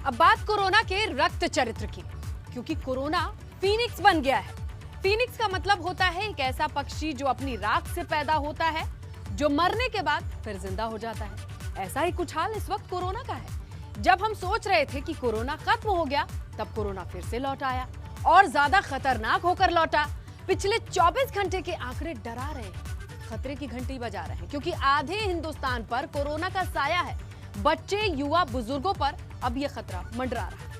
अब बात कोरोना के रक्त चरित्र की, क्योंकि कोरोना फीनिक्स बन गया है। फीनिक्स का मतलब होता है एक ऐसा पक्षी जो अपनी राख से पैदा होता है, जो मरने के बाद फिर जिंदा हो जाता है। ऐसा ही कुछ हाल इस वक्त कोरोना का है। जब हम सोच रहे थे कि कोरोना खत्म हो गया, तब कोरोना फिर से लौट आया और ज्यादा खतरनाक होकर लौटा। पिछले 24 घंटे के आंकड़े डरा रहे हैं, खतरे की घंटी बजा रहे हैं, क्योंकि आधे हिंदुस्तान पर कोरोना का साया है। बच्चे, युवा, बुजुर्गों पर अब यह खतरा मंडरा रहा है।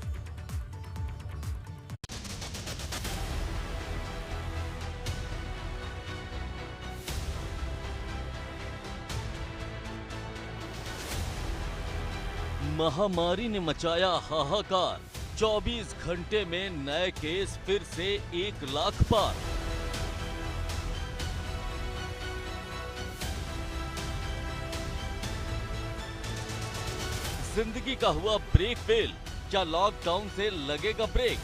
महामारी ने मचाया हाहाकार। 24 घंटे में नए केस फिर से 1 लाख पार। जिंदगी का हुआ ब्रेक फेल, क्या लॉकडाउन से लगेगा ब्रेक?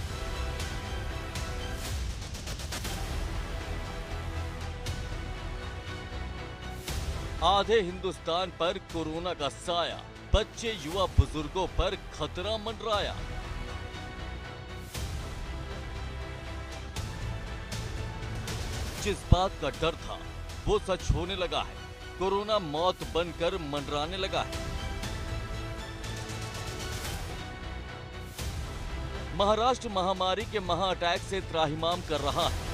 आधे हिंदुस्तान पर कोरोना का साया, बच्चे, युवा, बुजुर्गों पर खतरा मंडराया। जिस बात का डर था वो सच होने लगा है। कोरोना मौत बनकर मंडराने लगा है। महाराष्ट्र महामारी के महाअटैक से त्राहिमाम कर रहा है।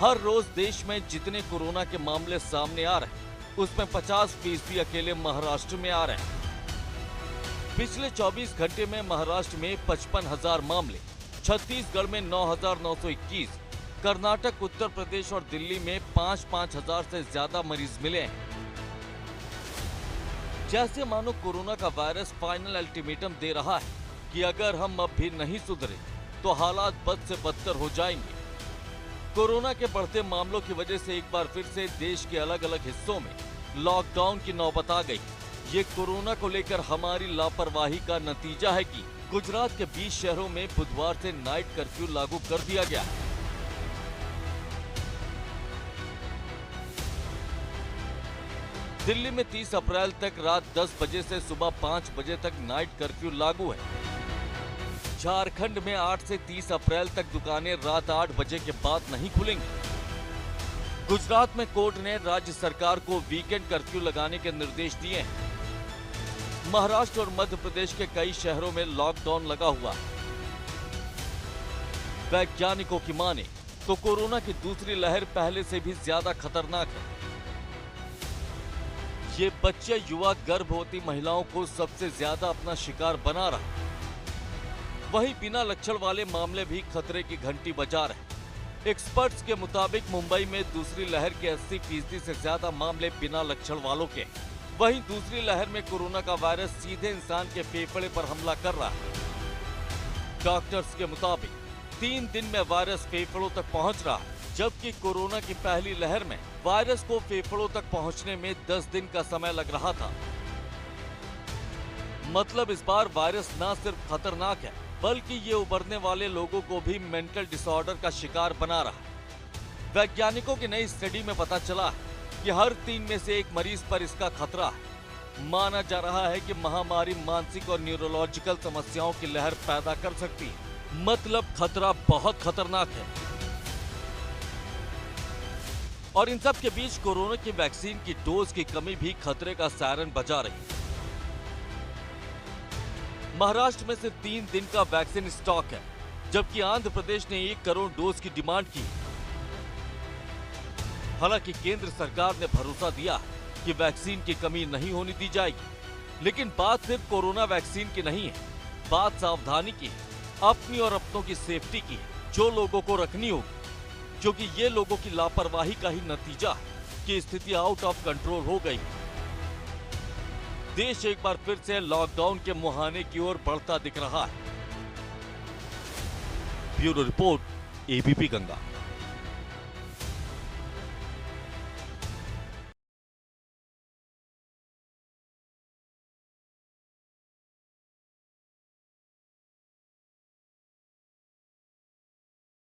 हर रोज देश में जितने कोरोना के मामले सामने आ रहे हैं, उसमें 50% अकेले महाराष्ट्र में आ रहे हैं। पिछले 24 घंटे में महाराष्ट्र में 55,000 मामले, छत्तीसगढ़ में 9,921, कर्नाटक, उत्तर प्रदेश और दिल्ली में 5-5 हजार से ज्यादा मरीज मिले हैं। जैसे मानो कोरोना का वायरस फाइनल अल्टीमेटम दे रहा है कि अगर हम अब भी नहीं सुधरे तो हालात बद से बदतर हो जाएंगे। कोरोना के बढ़ते मामलों की वजह से एक बार फिर से देश के अलग अलग हिस्सों में लॉकडाउन की नौबत आ गई। ये कोरोना को लेकर हमारी लापरवाही का नतीजा है कि गुजरात के 20 शहरों में बुधवार से नाइट कर्फ्यू लागू कर दिया गया है। दिल्ली में 30 अप्रैल तक रात 10 बजे से सुबह 5 बजे तक नाइट कर्फ्यू लागू है। झारखंड में 8 से 30 अप्रैल तक दुकानें रात 8 बजे के बाद नहीं खुलेंगी। गुजरात में कोर्ट ने राज्य सरकार को वीकेंड कर्फ्यू लगाने के निर्देश दिए हैं। महाराष्ट्र और मध्य प्रदेश के कई शहरों में लॉकडाउन लगा हुआ है। वैज्ञानिकों की माने तो कोरोना की दूसरी लहर पहले से भी ज्यादा खतरनाक है। ये बच्चे, युवा, गर्भवती महिलाओं को सबसे ज्यादा अपना शिकार बना रहा है। वहीं बिना लक्षण वाले मामले भी खतरे की घंटी बजा रहे हैं। एक्सपर्ट्स के मुताबिक मुंबई में दूसरी लहर के 80% से ज्यादा मामले बिना लक्षण वालों के। वहीं दूसरी लहर में कोरोना का वायरस सीधे इंसान के फेफड़े पर हमला कर रहा है। डॉक्टर्स के मुताबिक 3 दिन में वायरस फेफड़ों तक पहुंच रहा है, जबकि कोरोना की पहली लहर में वायरस को फेफड़ों तक पहुंचने में 10 दिन का समय लग रहा था। मतलब इस बार वायरस न सिर्फ खतरनाक है, बल्कि ये उभरने वाले लोगों को भी मेंटल डिसऑर्डर का शिकार बना रहा है। वैज्ञानिकों की नई स्टडी में पता चला है कि हर 3 में से 1 मरीज पर इसका खतरा है। माना जा रहा है कि महामारी मानसिक और न्यूरोलॉजिकल समस्याओं की लहर पैदा कर सकती है। मतलब खतरा बहुत खतरनाक है। और इन सब के बीच कोरोना की वैक्सीन की डोज की कमी भी खतरे का सायरन बजा रही है। महाराष्ट्र में सिर्फ 3 दिन का वैक्सीन स्टॉक है, जबकि आंध्र प्रदेश ने 1 करोड़ डोज की डिमांड की। हालांकि केंद्र सरकार ने भरोसा दिया कि वैक्सीन की कमी नहीं होने दी जाएगी। लेकिन बात सिर्फ कोरोना वैक्सीन की नहीं है, बात सावधानी की है, अपनी और अपनों की सेफ्टी की है, जो लोगों को रखनी होगी, क्योंकि ये लोगों की लापरवाही का ही नतीजा है कि स्थिति आउट ऑफ कंट्रोल हो गई। देश एक बार फिर से लॉकडाउन के मुहाने की ओर बढ़ता दिख रहा है। Bureau report, ABP Ganga.